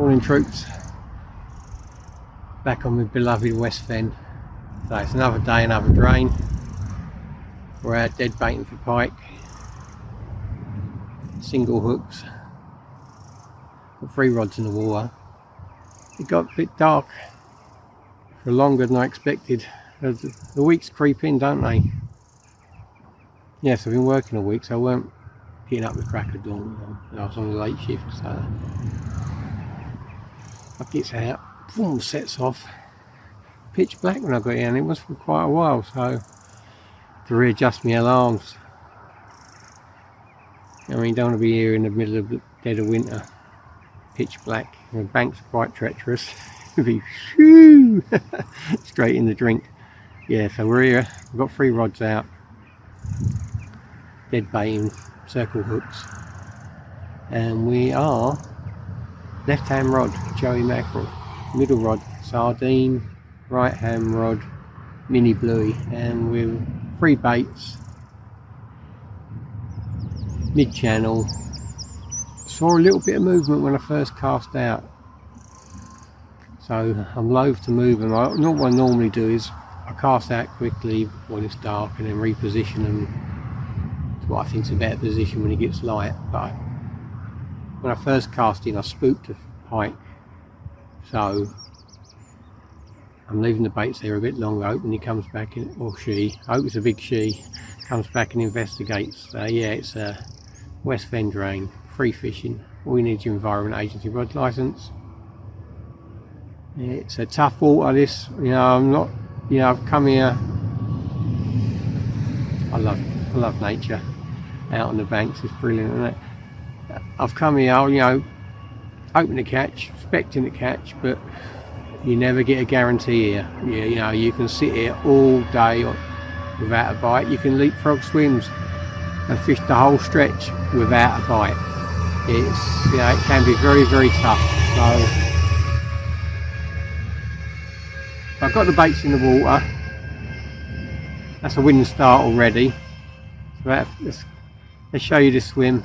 Morning troops, back on my beloved West Fen. So it's another day, another drain. We're out dead baiting for pike, single hooks, got 3 rods in the water. It got a bit dark for longer than I expected. The weeks creep in, don't they? Yes, I've been working a week, so I weren't getting up the crack of dawn. I was on the late shift, so I gets out, boom, sets off. Pitch black when I got here, and it was for quite a while, so to readjust my alarms. I mean, don't want to be here in the middle of the dead of winter, pitch black. The banks are quite treacherous. It'd be shoo, straight in the drink. Yeah, so we're here. We've got 3 rods out, dead baiting, circle hooks, and we are left hand rod Joey mackerel, middle rod sardine, right hand rod mini bluey, and with 3 baits, mid channel. Saw a little bit of movement when I first cast out, so I'm loath to move them. What I normally do is I cast out quickly when it's dark and then reposition them to what I think is a better position when it gets light. But when I first cast in, I spooked a pike, so I'm leaving the baits there a bit longer, hoping he comes back in, or she, I hope it's a big she, comes back and investigates. Yeah, it's a West Fen drain, free fishing. All you need is your Environment Agency rod licence. It's a tough water, this, I'm not, I've come here, I love nature, out on the banks, it's brilliant, isn't it? I've come here, hoping to catch, expecting to catch, but you never get a guarantee here. You can sit here all day without a bite. You can leapfrog swims and fish the whole stretch without a bite. It's, it can be very, very tough. So I've got the baits in the water. That's a winning start already. So let's show you the swim.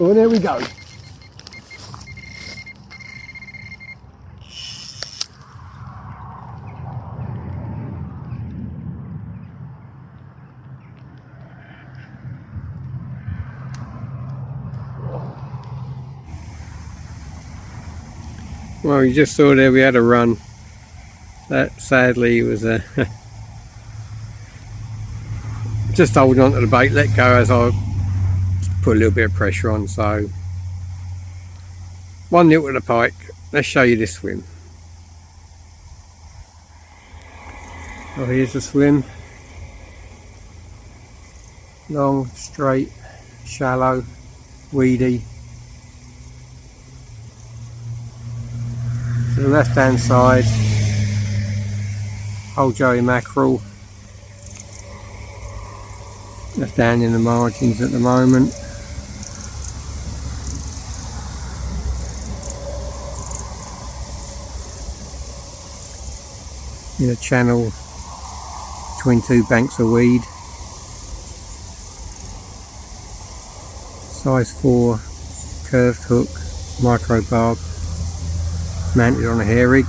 Oh, there we go. Well, you just saw there we had a run. That sadly was just holding on to the bait, let go as I put a little bit of pressure on. So 1-0 to the pike. Let's show you this swim. Oh, here's the swim. Long, straight, shallow, weedy. To the left hand side, old Joey mackerel. That's down in the margins at the moment. In a channel between 2 banks of weed. Size 4 curved hook, micro barb, mounted on a hair rig.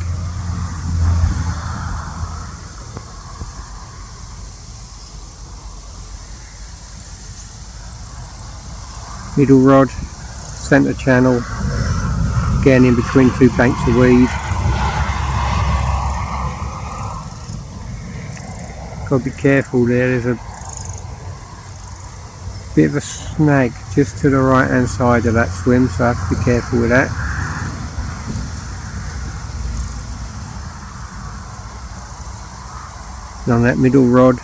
Middle rod, centre channel, again in between 2 banks of weed. Got to be careful there, there's a bit of a snag just to the right hand side of that swim, so I have to be careful with that. And on that middle rod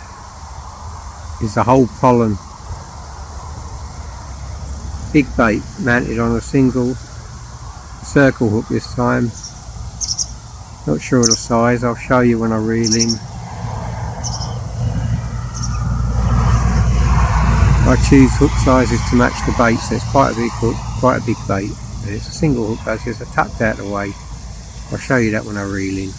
is the whole pollen. Big bait mounted on a single circle hook this time. Not sure of the size, I'll show you when I reel in. I choose hook sizes to match the bait, so it's quite a big hook, quite a big bait. And it's a single hook, that's just tucked out of the way. I'll show you that when I reel in.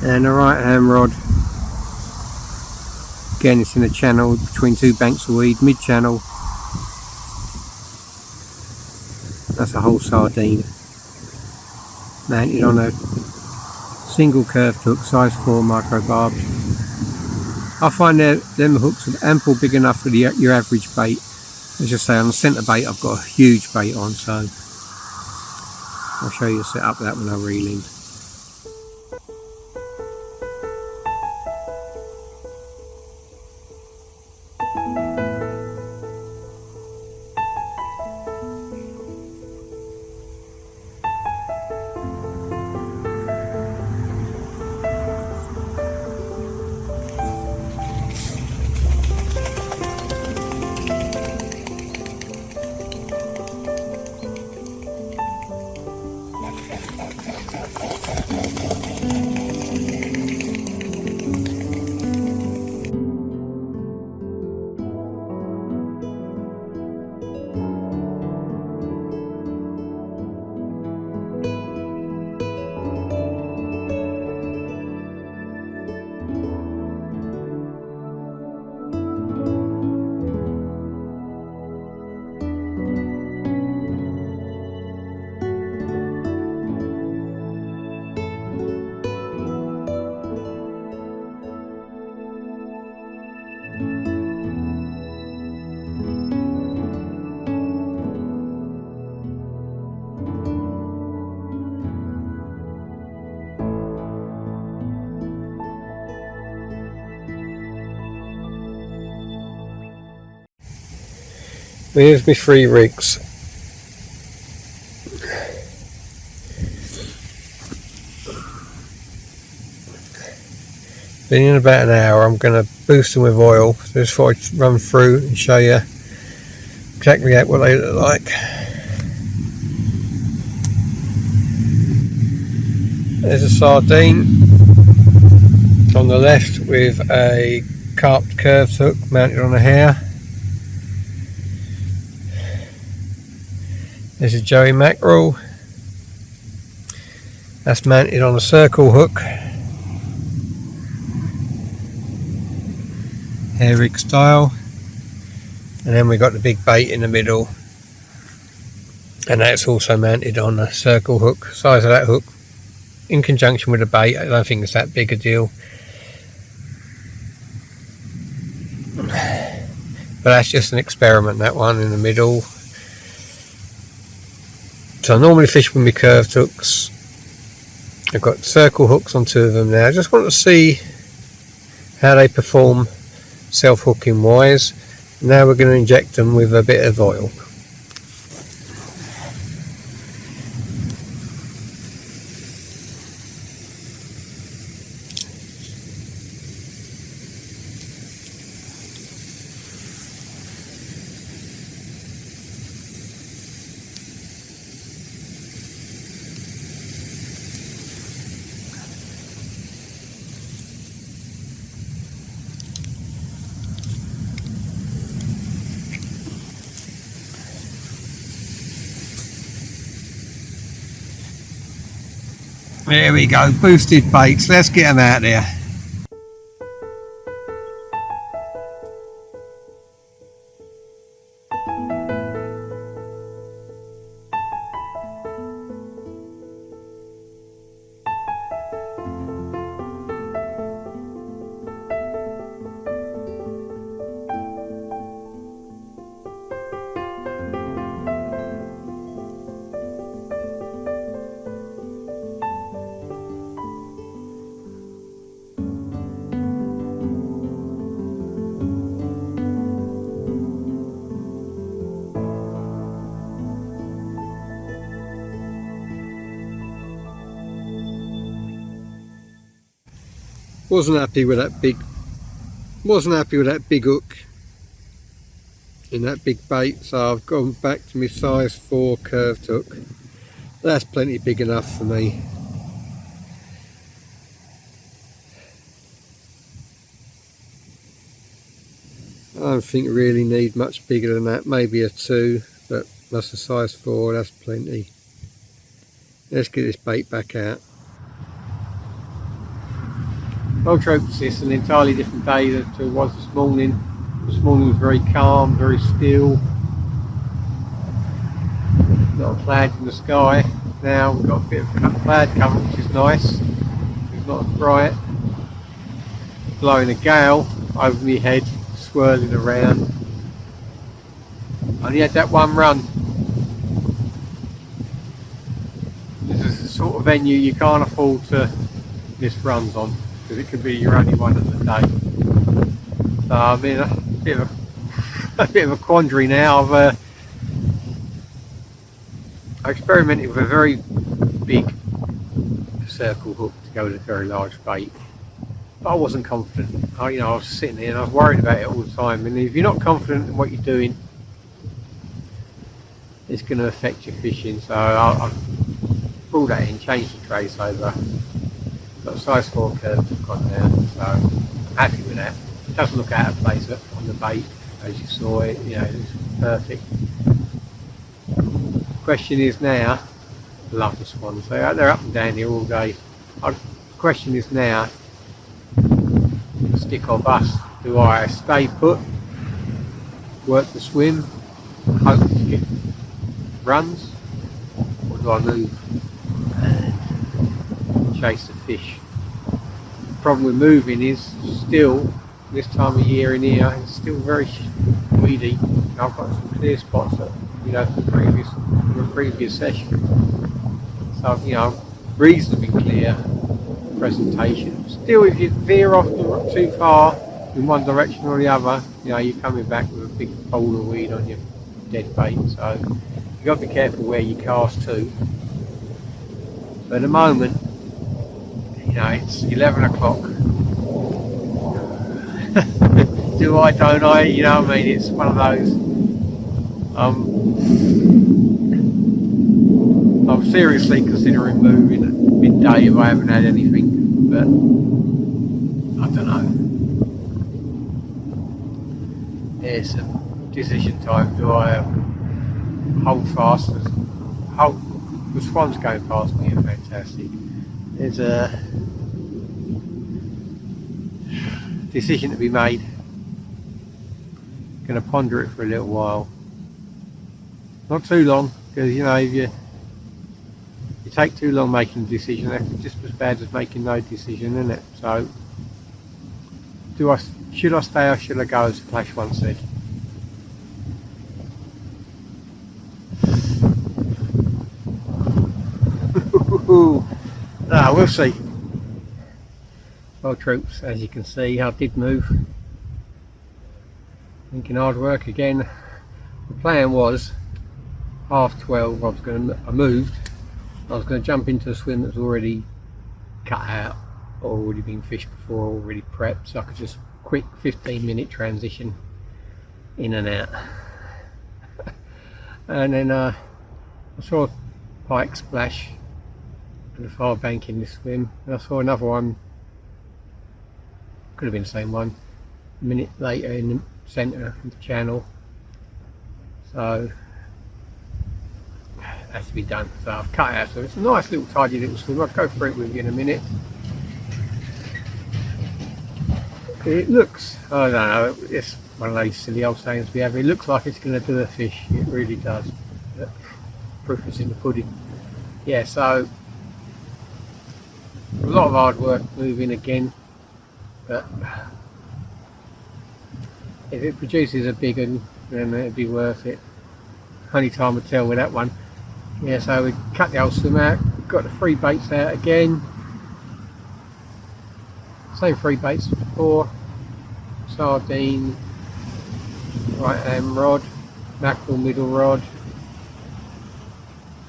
And the right hand rod, again it's in a channel between two banks of weed, mid channel. That's a whole sardine mounted on a single curved hook, size 4 micro barbed. I find them hooks are ample big enough for your average bait. As I say, on the centre bait I've got a huge bait on, so I'll show you the setup of that when I reel in. Here's my 3 rigs. Been in about an hour. I'm going to boost them with oil. So just thought I'd run through and show you exactly what they look like. There's a sardine on the left with a carped curved hook mounted on a hair. There's a Joey mackerel. That's mounted on a circle hook. Hair rig style. And then we got the big bait in the middle. And that's also mounted on a circle hook. Size of that hook in conjunction with the bait. I don't think it's that big a deal. But that's just an experiment, that one in the middle. So I normally fish with my curved hooks. I've got circle hooks on 2 of them now. I just want to see how they perform self-hooking wise. Now we're going to inject them with a bit of oil. There we go, boosted baits. Let's get them out there. Wasn't happy with that big hook in that big bait, so I've gone back to my size 4 curved hook. That's plenty big enough for me. I don't think you really need much bigger than that, maybe a 2, but that's a size 4, that's plenty. Let's get this bait back out. Well troops, it's an entirely different day than it was this morning. This morning was very calm, very still. Not a cloud in the sky. Now we've got a bit of cloud cover, which is nice. It's not as bright. Blowing a gale over my head, swirling around. I only had that one run. This is the sort of venue you can't afford to miss runs on, because it could be your only one of the day. So I'm in a bit of a quandary now. I experimented with a very big circle hook to go with a very large bait, but I wasn't confident. I was sitting there and I was worried about it all the time. And if you're not confident in what you're doing, it's going to affect your fishing. So I pulled that in, changed the trace over. Got a size 4 curve hook on there, so I'm happy with that. It doesn't look out of place on the bait, as you saw it. It's perfect. Question is now, I love the swans, they're up and down here all day. The question is now, stick or bust. Do I stay put, work the swim, hope to get runs, or do I move and chase the fish? The problem with moving is still, this time of year in here, it's still very weedy. I've got some clear spots that, from a previous session. So, reasonably clear presentation. Still, if you veer off too far in one direction or the other, you're coming back with a big bowl of weed on your dead bait. So you've got to be careful where you cast to. But at the moment, it's 11 o'clock. Do I, don't I? It's one of those. I'm seriously considering moving at midday if I haven't had anything, but I don't know. It's a decision time. Do I hold fast? The swans going past me are fantastic. There's a decision to be made. Going to ponder it for a little while. Not too long, because if you take too long making a decision, that's just as bad as making no decision, isn't it? So, should I stay or should I go, as Flash once said? We'll see. Well, troops, as you can see, I did move. Thinking hard work again. The plan was 12:30. I moved. I was going to jump into a swim that's already cut out, or already been fished before, already prepped, so I could just quick 15-minute transition in and out. And then I saw a pike splash at the far bank in this swim, and I saw another one, could have been the same one, a minute later in the centre of the channel. So has to be done, so I've cut out. So it's a nice little tidy little swim. I'll go through it with you in a minute. It looks, I don't know, it's one of those silly old sayings we have, it looks like it's going to do a fish. It really does. But proof is in the pudding. Yeah, so a lot of hard work moving again, but if it produces a big one, then it'd be worth it. Only time will tell with that one. Yeah, so we cut the old swim out, got the 3 baits out again. Same 3 baits as before. Sardine, right hand rod, mackerel middle rod,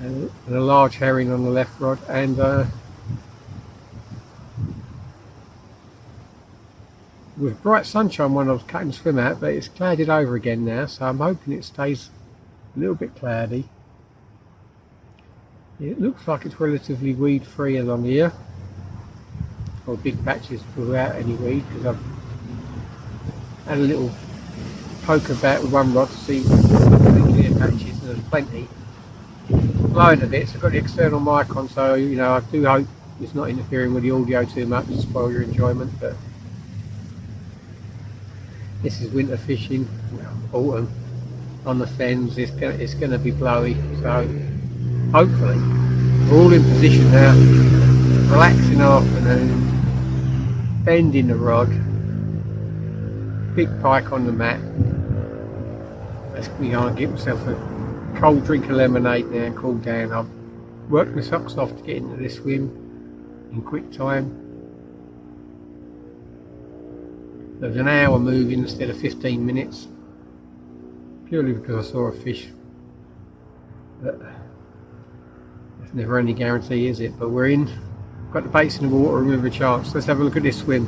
and a large herring on the left rod, and with bright sunshine when I was cutting the swim out, but it's clouded over again now, so I'm hoping it stays a little bit cloudy. It looks like it's relatively weed free along here, or big patches without any weed, because I've had a little poke about with one rod to see the clear patches, and there's plenty. Blowing a bit, so I've got the external mic on, so I do hope it's not interfering with the audio too much to spoil your enjoyment. But this is winter fishing, autumn on the fens. It's going to be blowy, so hopefully we're all in position now, relaxing afternoon, bending the rod, big pike on the mat. We're going to get myself a cold drink of lemonade now and cool down. I've worked my socks off to get into this swim in quick time. There's an hour moving instead of 15 minutes, purely because I saw a fish. But there's never any guarantee, is it? But we're in, got the baits in the water and we have a chance. Let's have a look at this swim.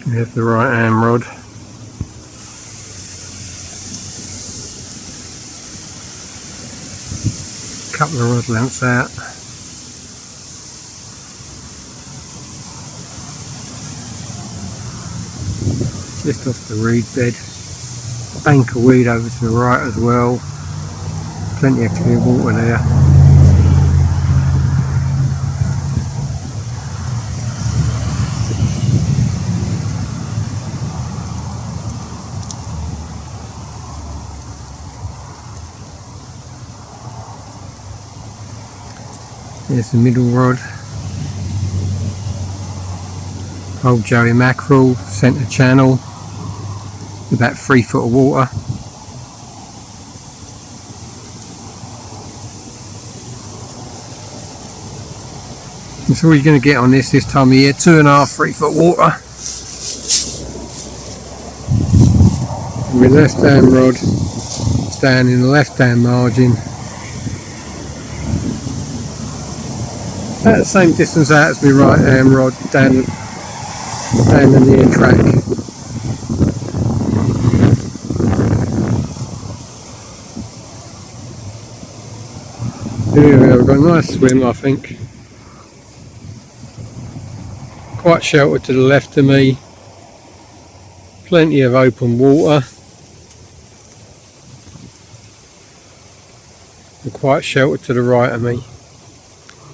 We have the right hand rod. Couple of rod lengths out. Just off the reed bed. Bank of weed over to the right as well. Plenty of clear water there. There's the middle rod. Old Joey mackerel, centre channel, about 3 foot of water. That's all you're going to get on this time of year, 2.5, 3 foot water. And my left hand rod is down in the left hand margin. About the same distance out as my right hand rod down the near track. Here we are, we've got a nice swim I think. Quite sheltered to the left of me. Plenty of open water. And quite sheltered to the right of me.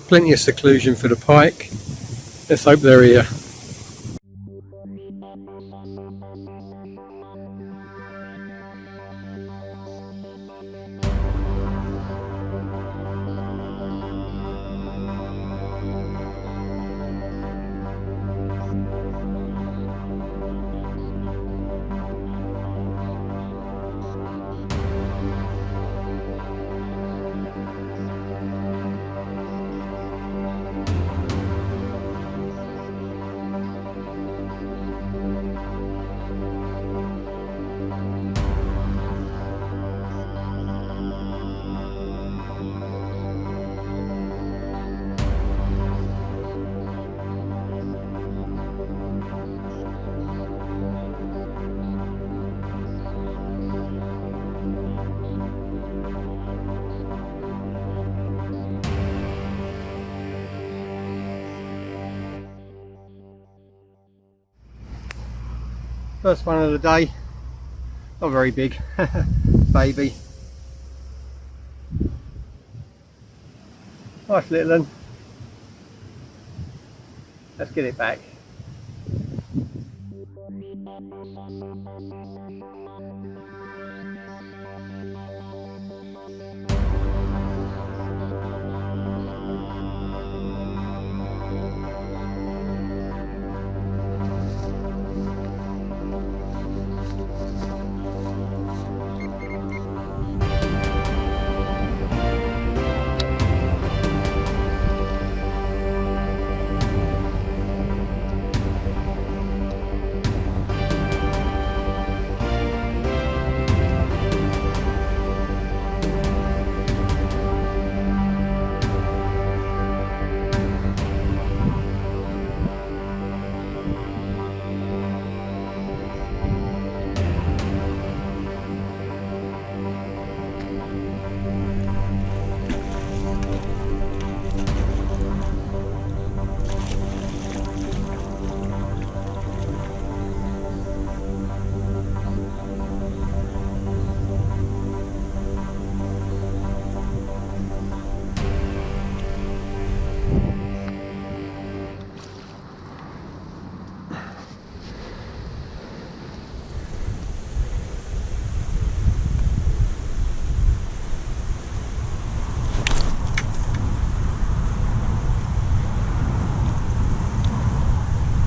Plenty of seclusion for the pike. Let's hope they're here. First one of the day, not very big, baby. Nice little one. Let's get it back.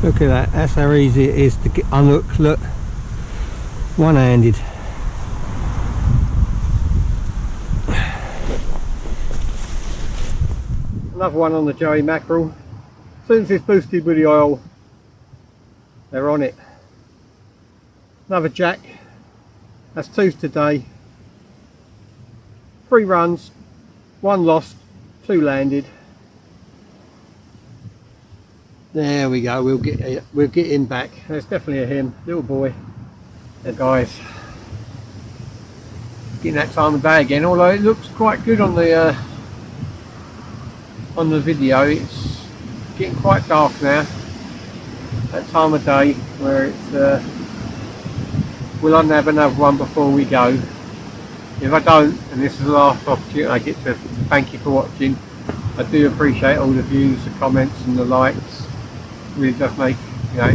Look at that, that's how easy it is to get unhook. Look, one-handed. Another one on the Joey mackerel. As soon as it's boosted with the oil, they're on it. Another jack. That's 2 today. 3 runs, 1 lost, 2 landed. There we go. We'll get him back. There's definitely a him, little boy. There, guys. Getting that time of day again. Although it looks quite good on the video. It's getting quite dark now. That time of day where it's. We'll have another one before we go. If I don't, and this is the last opportunity I get to thank you for watching. I do appreciate all the views, the comments, and the likes. Really does make, you know,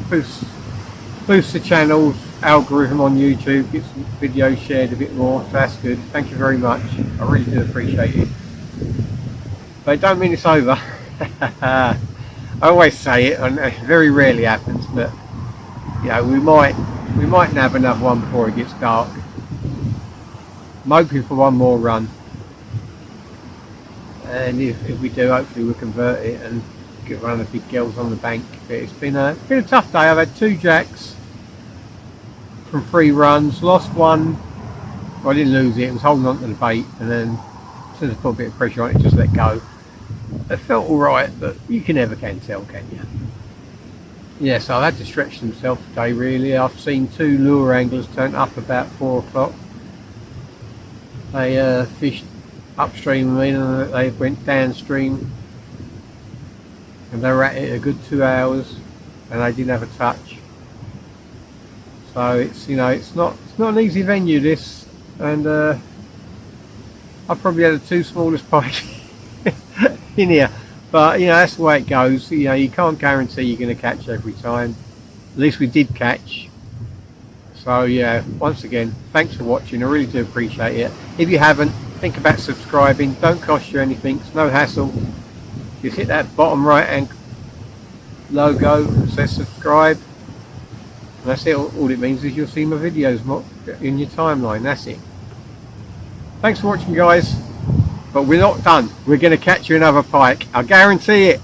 boosts the channel's algorithm on YouTube, gets videos shared a bit more, so that's good. Thank you very much, I really do appreciate it. But it don't mean it's over. I always say it, and it very rarely happens, but you know, we might nab another one before it gets dark. I'm hoping for one more run, and if we do, hopefully we'll convert it and get one of the big girls on the bank. But it's been a tough day. I've had 2 jacks from 3 runs, lost 1. Well, I didn't lose it, it was holding on to the bait, and then as soon as I put a bit of pressure on it, just let go. It felt alright, but you never can tell, can you? Yeah, so I've had to stretch themselves today really. I've seen 2 lure anglers turn up about 4 o'clock. They fished upstream of me and they went downstream, and they were at it a good 2 hours and they didn't have a touch. So it's, you know, it's not an easy venue this, and I probably had the 2 smallest pike in here, but you know, that's the way it goes. You know, you can't guarantee you're going to catch every time. At least we did catch. So yeah, once again, thanks for watching, I really do appreciate it. If you haven't, think about subscribing. Don't cost you anything, it's no hassle. Just hit that bottom right hand logo that says subscribe, and that's it. All it means is you'll see my videos in your timeline. That's it. Thanks for watching, guys, but we're not done. We're going to catch you another pike, I guarantee it.